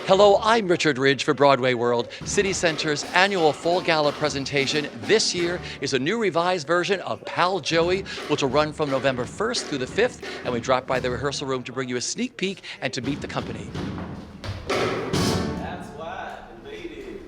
Hello, I'm Richard Ridge for BroadwayWorld, City Center's annual Fall Gala presentation. This year is a new revised version of Pal Joey, which will run from November 1st through the 5th, and we drop by the rehearsal room to bring you a sneak peek and to meet the company. That's why I waited.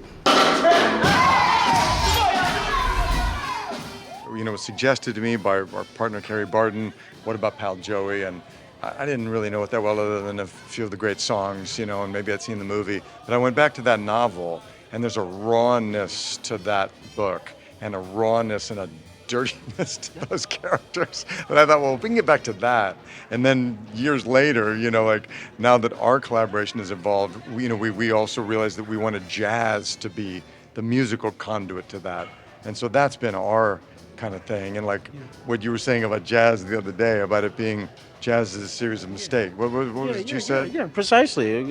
It was suggested to me by our partner Carrie Barden, what about Pal Joey? And I didn't really know it that well other than a few of the great songs, and maybe I'd seen the movie. But I went back to that novel, and there's a rawness to that book, and a rawness and a dirtiness to those characters. But I thought, well, if we can get back to that. And then years later, like now that our collaboration has evolved, we also realized that we wanted jazz to be the musical conduit to that. And so that's been our kind of thing. And like what you were saying about jazz the other day, about it being jazz is a series of mistakes. What was it you said? Yeah, precisely.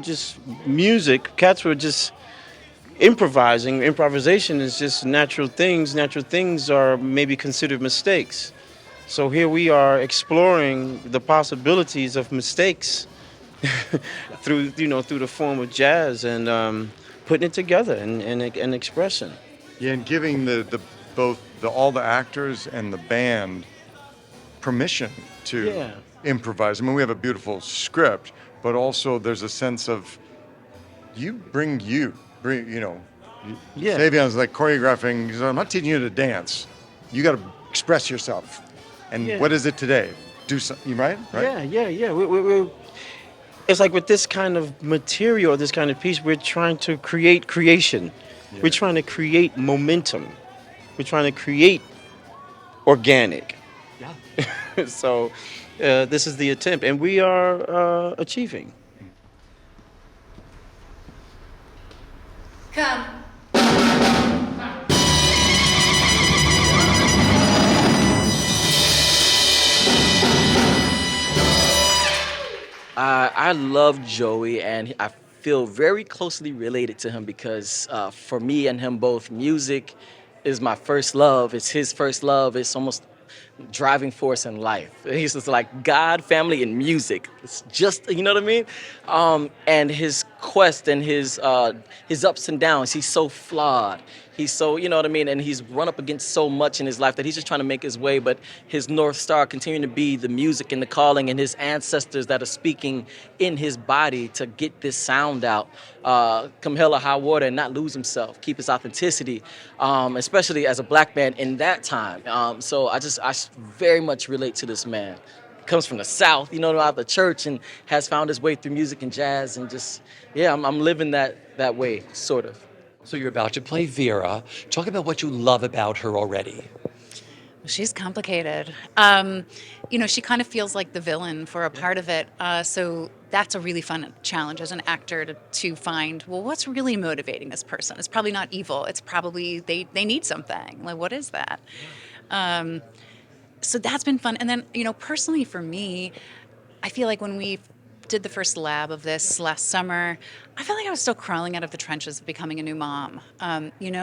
Just music. Cats were just improvising. Improvisation is just natural things. Natural things are maybe considered mistakes. So here we are exploring the possibilities of mistakes through the form of jazz and putting it together and expressing. Yeah, and giving both all the actors and the band permission to improvise. I mean, we have a beautiful script, but also there's a sense of bring. Savion's like choreographing. He's like, I'm not teaching you to dance. You got to express yourself. And what is it today? Do something, right? Yeah. It's like with this kind of material, this kind of piece, we're trying to create creation. Yeah. We're trying to create momentum. We're trying to create organic. Yeah. So this is the attempt, and we are achieving. Come. I love Joey, and I feel very closely related to him because for me and him both, music is my first love. It's his first love. It's almost driving force in life. He's just like God, family, and music. It's just, you know what I mean? And his quest and his ups and downs, he's so flawed. He's so, you know what I mean? And he's run up against so much in his life that he's just trying to make his way. But his North Star continuing to be the music and the calling and his ancestors that are speaking in his body to get this sound out. Come hell or high water and not lose himself, keep his authenticity, especially as a black man in that time. So I very much relate to this man. Comes from the South, out of the church, and has found his way through music and jazz, and just, I'm living that way, sort of. So you're about to play Vera. Talk about what you love about her already. She's complicated. She kind of feels like the villain for a part of it. So that's a really fun challenge as an actor to find, well, what's really motivating this person? It's probably not evil. It's probably they need something. Like, what is that? So that's been fun. And then, personally for me, I feel like when we did the first lab of this last summer, I felt like I was still crawling out of the trenches of becoming a new mom,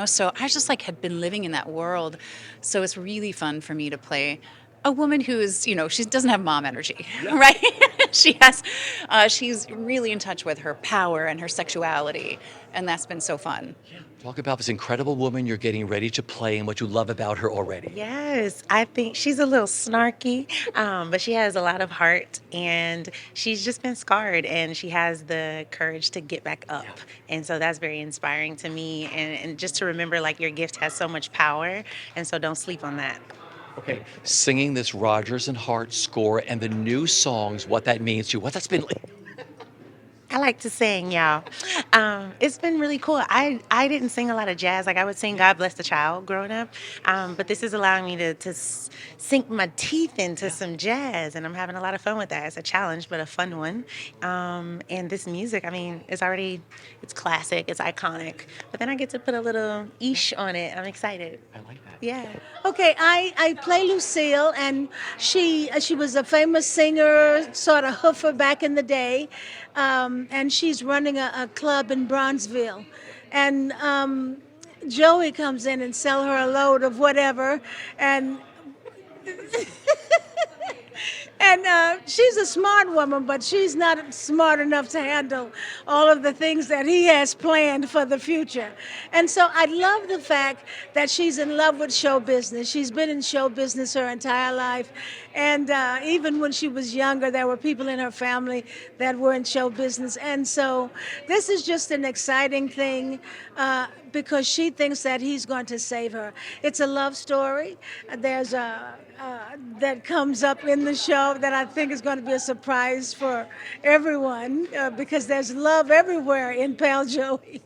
So I just had been living in that world. So it's really fun for me to play a woman who is, she doesn't have mom energy, right? She's really in touch with her power and her sexuality, and that's been so fun. Talk about this incredible woman you're getting ready to play and what you love about her already. Yes, I think she's a little snarky, but she has a lot of heart, and she's just been scarred, and she has the courage to get back up. And so that's very inspiring to me, and just to remember, your gift has so much power, and so don't sleep on that. Okay, singing this Rodgers and Hart score and the new songs, what that means to you, what that's been like. I like to sing, y'all. It's been really cool. I didn't sing a lot of jazz. I would sing God Bless the Child growing up. But this is allowing me to sink my teeth into some jazz. And I'm having a lot of fun with that. It's a challenge, but a fun one. And this music, it's classic. It's iconic. But then I get to put a little ish on it. I'm excited. I like that. Yeah. Okay, I play Lucille, and she was a famous singer, sort of hoofer back in the day. And she's running a club in Bronzeville. And Joey comes in and sell her a load of whatever. And And she's a smart woman, but she's not smart enough to handle all of the things that he has planned for the future. And so I love the fact that she's in love with show business. She's been in show business her entire life. And even when she was younger, there were people in her family that were in show business. And so this is just an exciting thing because she thinks that he's going to save her. It's a love story. There's a that comes up in the show that I think is going to be a surprise for everyone because there's love everywhere in Pal Joey.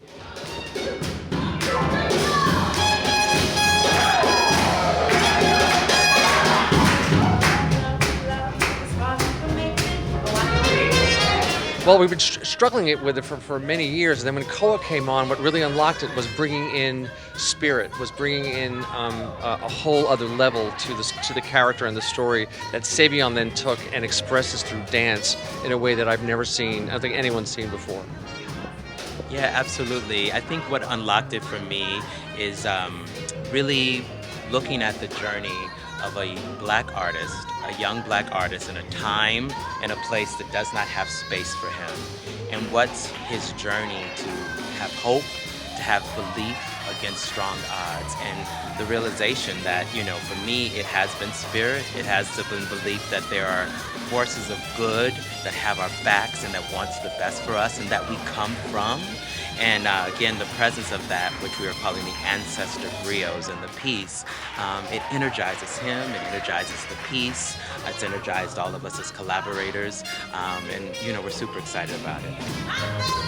Well, we've been struggling with it for many years, and then when Koa came on, what really unlocked it was bringing in spirit, was bringing in a whole other level to the character and the story that Savion then took and expresses through dance in a way that I've never seen, I don't think anyone's seen before. Yeah, absolutely. I think what unlocked it for me is really looking at the journey of a black artist, a young black artist in a time and a place that does not have space for him. And what's his journey to have hope, to have belief against strong odds, and the realization that, you know, for me, it has been spirit, it has been belief that there are forces of good that have our backs and that wants the best for us and that we come from. And again, the presence of that, which we are calling the ancestor griots in the piece, it energizes him, it energizes the piece, it's energized all of us as collaborators, and you know, we're super excited about it.